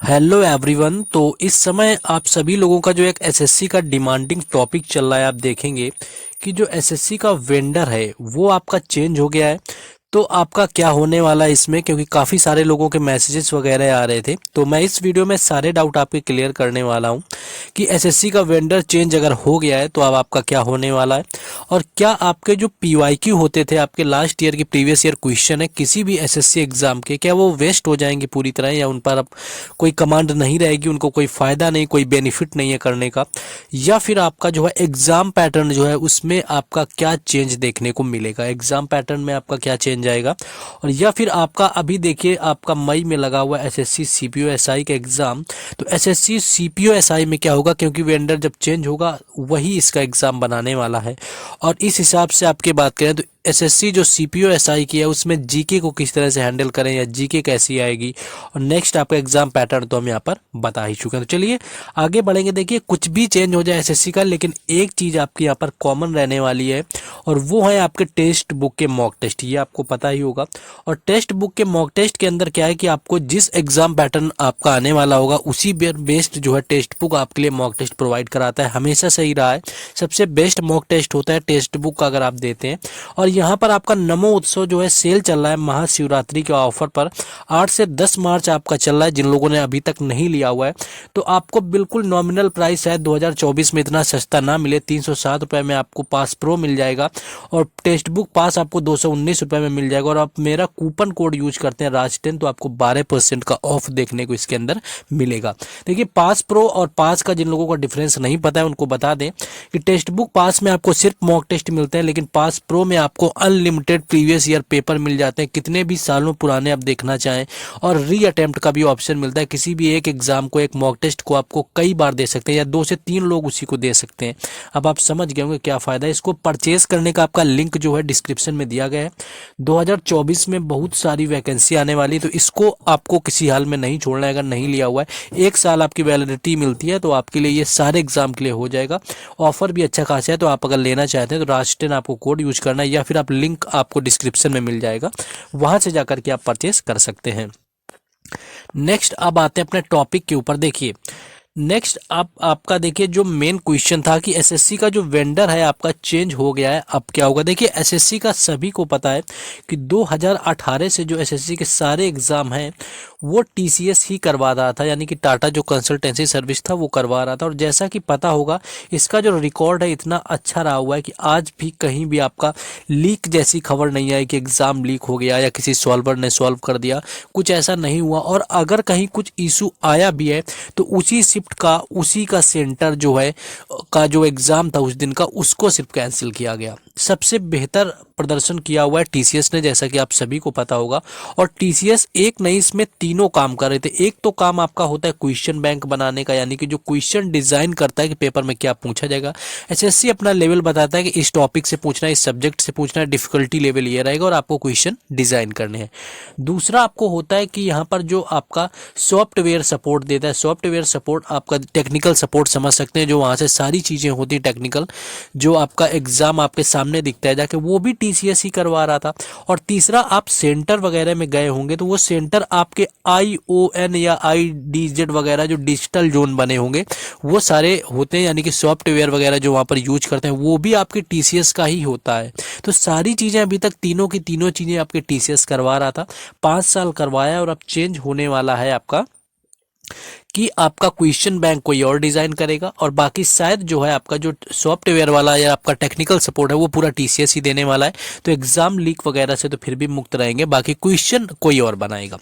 Hello everyone. तो इस समय आप सभी लोगों का जो एक एसएससी का डिमांडिंग टॉपिक चल रहा है, आप देखेंगे कि जो एसएससी का वेंडर है वो आपका चेंज हो गया है। तो आपका क्या होने वाला है इसमें, क्योंकि काफ़ी सारे लोगों के मैसेजेस वगैरह आ रहे थे। तो मैं इस वीडियो में सारे डाउट आपके क्लियर करने वाला हूं कि एसएससी का वेंडर चेंज अगर हो गया है तो अब आपका क्या होने वाला है, और क्या आपके जो पीवाईक्यू होते थे, आपके लास्ट ईयर के प्रीवियस ईयर क्वेश्चन है किसी भी एसएससी एग्जाम के, क्या वो वेस्ट हो जाएंगे पूरी तरह, या उन पर अब कोई कमांड नहीं रहेगी, उनको कोई फ़ायदा नहीं, कोई बेनिफिट नहीं है करने का, या फिर आपका जो है एग्ज़ाम पैटर्न जो है उसमें आपका क्या चेंज देखने को मिलेगा, एग्ज़ाम पैटर्न में आपका क्या चेंज आएगा। और या फिर आपका अभी देखिए आपका मई में लगा हुआ एसएससी सीपीओ एसआई का एग्ज़ाम, तो एसएससी सीपीओ एसआई में क्या होगा, क्योंकि वेंडर जब चेंज होगा वही इसका एग्ज़ाम बनाने वाला है। और इस हिसाब से आपकी बात करें तो एसएससी जो सीपीओ एसआई की है उसमें जीके को किस तरह से हैंडल करें, या जीके कैसी आएगी, और नेक्स्ट आपका एग्जाम पैटर्न तो हम यहाँ पर बता ही चुके हैं। तो चलिए आगे बढ़ेंगे। देखिए कुछ भी चेंज हो जाए एसएससी का, लेकिन एक चीज़ आपकी यहाँ पर कॉमन रहने वाली है, और वो है आपके टेस्ट बुक के मॉक टेस्ट। ये आपको पता ही होगा। और टेस्ट बुक के मॉक टेस्ट के अंदर क्या है कि आपको जिस एग्जाम पैटर्न आपका आने वाला होगा उसी बेस्ड जो है टेस्ट बुक आपके लिए मॉक टेस्ट प्रोवाइड कराता है। हमेशा सही रहा है, सबसे बेस्ट मॉक टेस्ट होता है टेस्ट बुक का अगर आप देते हैं। और यहाँ पर आपका नमो उत्सव जो है सेल चल रहा है महाशिवरात्रि के ऑफर पर, 8 से 10 मार्च आपका चल रहा है। जिन लोगों ने अभी तक नहीं लिया हुआ है तो आपको बिल्कुल नॉमिनल प्राइस है, 2024 में इतना सस्ता ना मिले, 307 रुपये में आपको पास प्रो मिल जाएगा, और टेक्स्ट बुक पास आपको 219 रुपये में मिल जाएगा। और आप मेरा कूपन कोड यूज करते हैं राज10 तो आपको 12% का ऑफ देखने को इसके अंदर मिलेगा। देखिए पास प्रो और पास का जिन लोगों का डिफरेंस नहीं पता है उनको बता दें कि टेक्स्ट बुक पास में आपको सिर्फ मॉक टेस्ट मिलते हैं, लेकिन पास प्रो में आपको अनलिमिटेड प्रीवियस ईयर पेपर मिल जाते हैं, कितने भी सालों पुराने आप देखना चाहें। और री अटेम्प्ट का भी ऑप्शन मिलता है, किसी भी एक एग्जाम को, एक मॉक टेस्ट को आपको कई बार दे सकते हैं, या 2 से 3 लोग उसी को दे सकते हैं। अब आप समझ गए होंगे क्या फ़ायदा है। इसको परचेज करने का आपका लिंक जो है डिस्क्रिप्शन में दिया गया है। 2024 में बहुत सारी वैकेंसी आने वाली, तो इसको आपको किसी हाल में नहीं छोड़ना है। अगर नहीं लिया हुआ है, 1 साल आपकी वैलिडिटी मिलती है, तो आपके लिए ये सारे एग्जाम के लिए हो जाएगा। ऑफर भी अच्छा खासा है, तो आप अगर लेना चाहते हैं तो राज10 आपको कोड यूज करना है, या फिर आप लिंक आपको डिस्क्रिप्शन में मिल जाएगा, वहां से जाकर के आप परचेस कर सकते हैं। नेक्स्ट अब आते हैं अपने टॉपिक के ऊपर। देखिए नेक्स्ट आप आपका देखिए जो मेन क्वेश्चन था कि एसएससी का जो वेंडर है आपका चेंज हो गया है, अब क्या होगा। देखिए एसएससी का सभी को पता है कि 2018 से जो एसएससी के सारे एग्जाम हैं वो टीसीएस ही करवा रहा था, यानी कि टाटा जो कंसल्टेंसी सर्विस था वो करवा रहा था। और जैसा कि पता होगा इसका जो रिकॉर्ड है इतना अच्छा रहा हुआ है कि आज भी कहीं भी आपका लीक जैसी खबर नहीं आई कि एग्जाम लीक हो गया या किसी सॉल्वर ने सॉल्व कर दिया, कुछ ऐसा नहीं हुआ। और अगर कहीं कुछ इशू आया भी है तो उसी शिफ्ट का, उसी का सेंटर जो है का जो एग्जाम था उस दिन का, उसको सिर्फ कैंसिल किया गया। सबसे बेहतर प्रदर्शन किया हुआ है टीसीएस ने, जैसा कि आप सभी को पता होगा। और टीसीएस एक नहीं, इसमें तीनों काम कर रहे थे। एक तो काम आपका होता है क्वेश्चन बैंक बनाने का, यानी कि जो क्वेश्चन डिजाइन करता है कि पेपर में क्या पूछा जाएगा। एसएससी अपना लेवल बताता है कि इस टॉपिक से पूछना है, इस सब्जेक्ट से पूछना है, डिफिकल्टी लेवल ये रहेगा, और आपको क्वेश्चन डिजाइन करने हैं। दूसरा आपको होता है कि यहाँ पर जो आपका सॉफ्टवेयर सपोर्ट देता है, सॉफ्टवेयर सपोर्ट आपका टेक्निकल सपोर्ट समझ सकते हैं, जो वहाँ से सारी चीज़ें होती है टेक्निकल, जो आपका एग्जाम आपके सामने दिखता है जाके, वो भी टीसीएस ही करवा रहा था। और तीसरा आप सेंटर वगैरह में गए होंगे तो वो सेंटर आपके आईओएन या आईडीजेड वगैरह जो डिजिटल जोन बने होंगे वो सारे होते हैं, यानी कि सॉफ्टवेयर वगैरह जो वहाँ पर यूज करते हैं वो भी आपके टीसीएस का ही होता है। तो सारी चीज़ें अभी तक तीनों की तीनों चीज़ें आपके टीसीएस करवा रहा था, 5 साल करवाया, और अब चेंज होने वाला है आपका कि आपका क्वेश्चन बैंक कोई और डिजाइन करेगा, और बाकी शायद जो है आपका जो सॉफ्टवेयर वाला या आपका टेक्निकल सपोर्ट है वो पूरा टीसीएस ही देने वाला है। तो एग्जाम लीक वगैरह से तो फिर भी मुक्त रहेंगे, बाकी क्वेश्चन कोई और बनाएगा।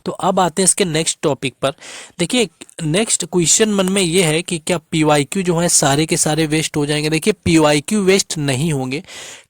तो अब आते हैं इसके नेक्स्ट टॉपिक पर। देखिए नेक्स्ट क्वेश्चन मन में ये है कि क्या पीवाईक्यू जो है सारे के सारे वेस्ट हो जाएंगे। देखिए पीवाईक्यू वेस्ट नहीं होंगे,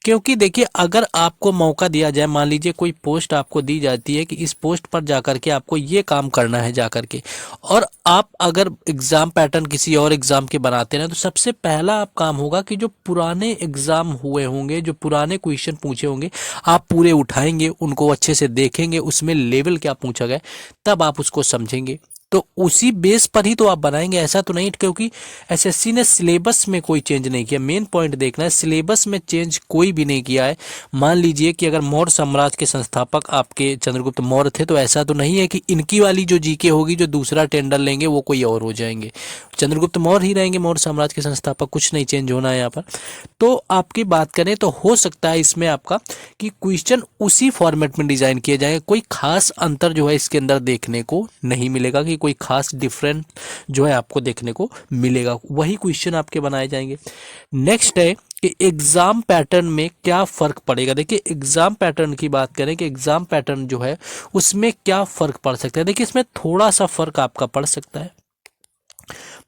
क्योंकि देखिए अगर आपको मौका दिया जाए, मान लीजिए कोई पोस्ट आपको दी जाती है कि इस पोस्ट पर जाकर के आपको ये काम करना है जाकर के, और आप अगर एग्जाम पैटर्न किसी और एग्जाम के बनाते हैं तो सबसे पहला आप काम होगा कि जो पुराने एग्जाम हुए होंगे, जो पुराने क्वेश्चन पूछे होंगे, आप पूरे उठाएंगे, उनको अच्छे से देखेंगे, उसमें लेवल क्या पूछा गया, तब आप उसको समझेंगे। तो उसी बेस पर ही तो आप बनाएंगे, ऐसा तो नहीं, क्योंकि एसएससी ने सिलेबस में कोई चेंज नहीं किया। मेन पॉइंट देखना है, सिलेबस में चेंज कोई भी नहीं किया है। मान लीजिए कि अगर मौर्य साम्राज्य के संस्थापक आपके चंद्रगुप्त मौर्य थे, तो ऐसा तो नहीं है कि इनकी वाली जो जीके होगी, जो दूसरा टेंडर लेंगे वो कोई और हो जाएंगे। चंद्रगुप्त मौर्य ही रहेंगे मौर्य साम्राज्य के संस्थापक, कुछ नहीं चेंज होना है यहाँ पर। तो आपकी बात करें तो हो सकता है इसमें आपका कि क्वेश्चन उसी फॉर्मेट में डिजाइन किए जाएंगे, कोई खास अंतर जो है इसके अंदर देखने को नहीं मिलेगा, कि कोई खास डिफरेंट जो है आपको देखने को मिलेगा, वही क्वेश्चन आपके बनाए जाएंगे। नेक्स्ट है कि एग्जाम पैटर्न में क्या फर्क पड़ेगा। देखिए एग्जाम पैटर्न की बात करें कि एग्जाम पैटर्न जो है उसमें क्या फर्क पड़ सकता है। देखिए इसमें थोड़ा सा फर्क आपका पड़ सकता है।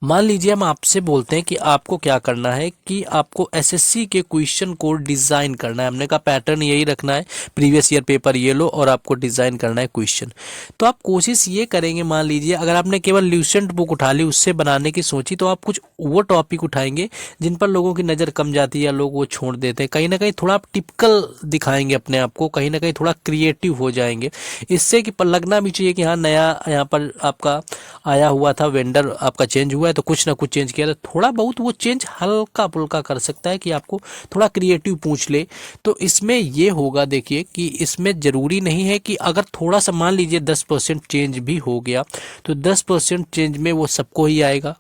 मान लीजिए हम आपसे बोलते हैं कि आपको क्या करना है, कि आपको एसएससी के क्वेश्चन को डिजाइन करना है। हमने कहा पैटर्न यही रखना है, प्रीवियस ईयर पेपर ये लो और आपको डिजाइन करना है क्वेश्चन। तो आप कोशिश ये करेंगे, मान लीजिए अगर आपने केवल ल्यूसेंट बुक उठा ली, उससे बनाने की सोची, तो आप कुछ वो टॉपिक उठाएंगे जिन पर लोगों की नज़र कम जाती है या लोग वो छोड़ देते हैं। कहीं ना कहीं थोड़ा आप टिपिकल दिखाएंगे अपने आप को, कहीं ना कहीं थोड़ा क्रिएटिव हो जाएंगे, इससे कि लगना भी चाहिए कि हाँ नया यहाँ पर आपका आया हुआ था, वेंडर आपका चेंज हुआ है तो कुछ ना कुछ चेंज किया। तो थोड़ा बहुत वो चेंज हल्का फुल्का कर सकता है कि आपको थोड़ा क्रिएटिव पूछ ले। तो इसमें ये होगा, देखिए कि इसमें ज़रूरी नहीं है कि अगर थोड़ा सा मान लीजिए 10% चेंज भी हो गया, तो 10% चेंज में वो सबको ही आएगा,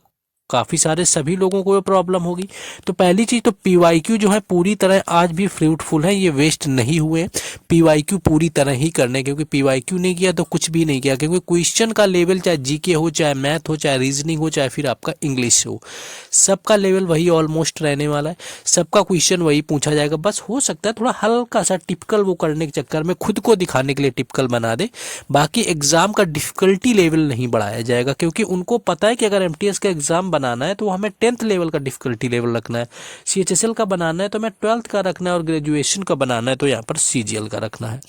काफ़ी सारे सभी लोगों को प्रॉब्लम होगी। तो पहली चीज़ तो पीवाईक्यू जो है पूरी तरह आज भी फ्रूटफुल है, ये वेस्ट नहीं हुए। पीवाईक्यू पूरी तरह ही करने, क्योंकि पीवाईक्यू नहीं किया तो कुछ भी नहीं किया, क्योंकि क्वेश्चन का लेवल चाहे जीके हो, चाहे मैथ हो, चाहे रीजनिंग हो, चाहे फिर आपका इंग्लिश हो, सबका लेवल वही ऑलमोस्ट रहने वाला है, सबका क्वेश्चन वही पूछा जाएगा। बस हो सकता है थोड़ा हल्का सा टिपिकल वो करने के चक्कर में खुद को दिखाने के लिए टिपिकल बना दे, बाकी एग्जाम का डिफिकल्टी लेवल नहीं बढ़ाया जाएगा, क्योंकि उनको पता है कि अगर एमटीएस का एग्जाम बनाना है तो हमें 10th लेवल का डिफिकल्टी लेवल रखना है, सीएचएसएल का बनाना है तो हमें 12th का रखना है, और ग्रेजुएशन का बनाना है तो यहाँ पर सीजीएल का रखना है।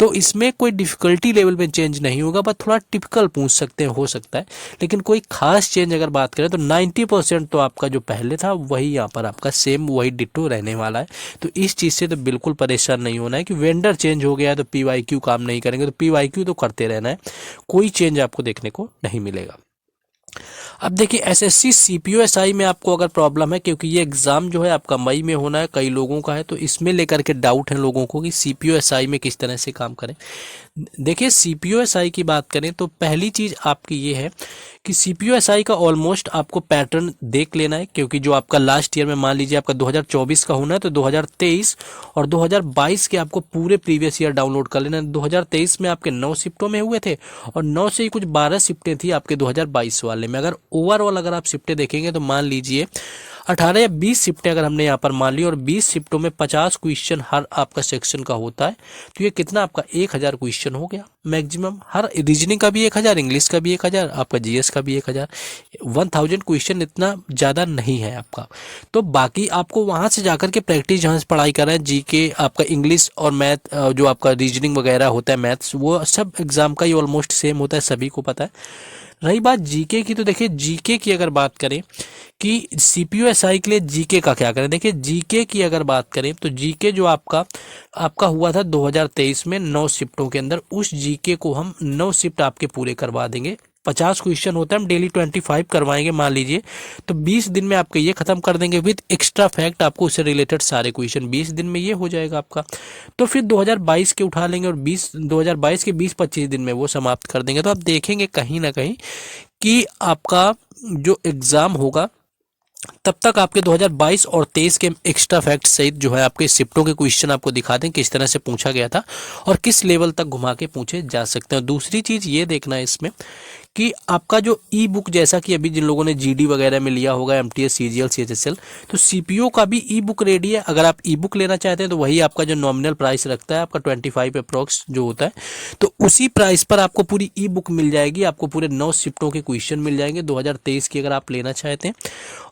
तो इसमें कोई डिफिकल्टी लेवल में चेंज नहीं होगा, बस थोड़ा टिपिकल पूछ सकते हैं, हो सकता है, लेकिन कोई खास चेंज अगर बात करें तो 90% तो आपका जो पहले था वही यहाँ पर आपका सेम वही डिट्टो रहने वाला है। तो इस चीज़ से तो बिल्कुल परेशान नहीं होना है कि वेंडर चेंज हो गया है तो पीवाईक्यू काम नहीं करेंगे, तो पीवाईक्यू तो करते रहना है, कोई चेंज आपको देखने को नहीं मिलेगा। अब देखिए एसएससी सीपीयू एसआई में आपको अगर प्रॉब्लम है, क्योंकि ये एग्ज़ाम जो है आपका मई में होना है, कई लोगों का है, तो इसमें लेकर के डाउट है लोगों को कि सीपीयू एसआई में किस तरह से काम करें। देखिए सीपीयू एसआई की बात करें तो पहली चीज़ आपकी ये है कि सीपीयू एसआई का ऑलमोस्ट आपको पैटर्न देख लेना है, क्योंकि जो आपका लास्ट ईयर में मान लीजिए आपका 2024 का होना है, तो 2023 और 2022 के आपको पूरे प्रीवियस ईयर डाउनलोड कर लेना है। 2023 में आपके 9 शिफ्टों में हुए थे और 9 से ही कुछ 12 शिफ्टें थी आपके 2022 वाले में। अगर ओवरऑल अगर आप शिफ्टें देखेंगे तो मान लीजिए 18 या 20 शिफ्टें अगर हमने यहाँ पर मान ली, और 20 शिफ्टों में 50 क्वेश्चन हर आपका सेक्शन का होता है, तो ये कितना आपका 1000 क्वेश्चन हो गया मैक्सिमम। हर रीजनिंग का भी 1000, इंग्लिश का भी 1000, आपका जीएस का भी 1000, 1000 क्वेश्चन इतना ज़्यादा नहीं है आपका। तो बाकी आपको वहाँ से जाकर के प्रैक्टिस जहाँ से पढ़ाई कर रहे हैं, जीके आपका इंग्लिश और मैथ, जो आपका रीजनिंग वगैरह होता है मैथ्स, वो सब एग्जाम का ही ऑलमोस्ट सेम होता है, सभी को पता है। रही बात जीके की, तो देखिए जीके की अगर बात करें कि सीपीयू एसआई के लिए जीके का क्या करें, देखिए जीके की अगर बात करें तो जीके जो आपका हुआ था 2023 में 9 शिफ्टों के अंदर, उस जीके को हम 9 शिफ्ट आपके पूरे करवा देंगे। 50 क्वेश्चन होता है, हम डेली 25 करवाएंगे मान लीजिए, तो 20 दिन में आपके ये खत्म कर देंगे विद एक्स्ट्रा फैक्ट, आपको उससे रिलेटेड सारे क्वेश्चन 20 दिन में ये हो जाएगा आपका। तो फिर 2022 के उठा लेंगे और 2022 के 20-25 दिन में वो समाप्त कर देंगे। तो आप देखेंगे कहीं ना कहीं कि आपका जो एग्ज़ाम होगा तब तक आपके 2022 और 23 के एक्स्ट्रा फैक्ट सहित जो है आपके शिफ्टों के क्वेश्चन आपको दिखा दें किस तरह से पूछा गया था और किस लेवल तक घुमा के पूछे जा सकते हैं। दूसरी चीज़ ये देखना है इसमें कि आपका जो ई बुक, जैसा कि अभी जिन लोगों ने जीडी वगैरह में लिया होगा, एमटीएस, सीजीएल, सीएचएसएल, तो सीपीओ का भी ई बुक रेडी है। अगर आप ई बुक लेना चाहते हैं तो वही आपका जो नॉमिनल प्राइस रखता है आपका 25 अप्रॉक्स जो होता है, तो उसी प्राइस पर आपको पूरी ई बुक मिल जाएगी, आपको पूरे 9 शिफ्टों के क्वेश्चन मिल जाएंगे 2023 की अगर आप लेना चाहते हैं।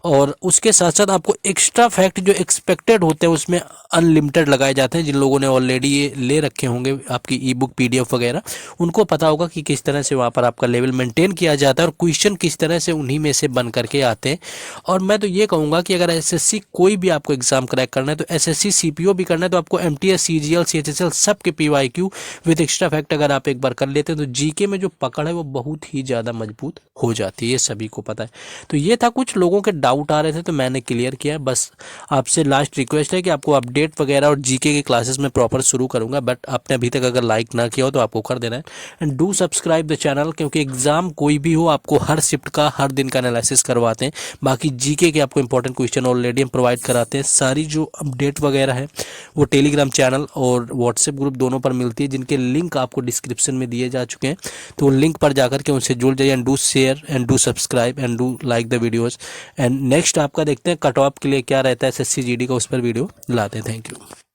और उसके साथ साथ आपको एक्स्ट्रा फैक्ट जो एक्सपेक्टेड होते हैं उसमें अनलिमिटेड लगाए जाते हैं। जिन लोगों ने ऑलरेडी ये ले रखे होंगे आपकी ई बुक पीडीएफ वगैरह, उनको पता होगा कि किस तरह से वहाँ पर आपका लेवल मेंटेन मेंटेन किया जाता है और क्वेश्चन किस तरह से उन्हीं में से बन करके आते हैं। और मैं तो ये कहूँगा कि अगर एसएससी कोई भी आपको एग्जाम क्रैक करना है तो एसएससी सीपीओ भी करना है तो आपको एमटीएस सीजीएल सीएचएसएल सब के पीवाईक्यू विद एक्स्ट्रा फैक्ट अगर आप एक बार कर लेते हैं तो जीके में जो पकड़ है वो बहुत ही ज़्यादा मजबूत हो जाती है, ये सभी को पता है। तो ये था, कुछ लोगों के डाउट आ रहे थे तो मैंने क्लियर किया। बस आपसे लास्ट रिक्वेस्ट है कि आपको अपडेट वगैरह और जीके के क्लासेस में प्रॉपर शुरू करूंगा, बट आपने अभी तक अगर लाइक ना किया हो तो आपको कर देना है। And do subscribe the channel, क्योंकि एग्जाम कोई भी हो आपको हर शिफ्ट का हर दिन का एनालिसिस करवाते हैं। बाकी जीके के आपको इंपॉर्टेंट क्वेश्चन ऑलरेडी हम प्रोवाइड कराते हैं। सारी जो अपडेट वगैरह है वो टेलीग्राम चैनल और व्हाट्सएप ग्रुप दोनों पर मिलती है, जिनके लिंक आपको डिस्क्रिप्शन में दिए जा चुके हैं। तो लिंक पर जाकर के उनसे जुड़ जाइए। And do share and do subscribe and do like the videos. And next आपका देखते हैं कट ऑफ के लिए क्या रहता है एसएससी जीडी का, उस पर वीडियो लाते हैं। Thank you.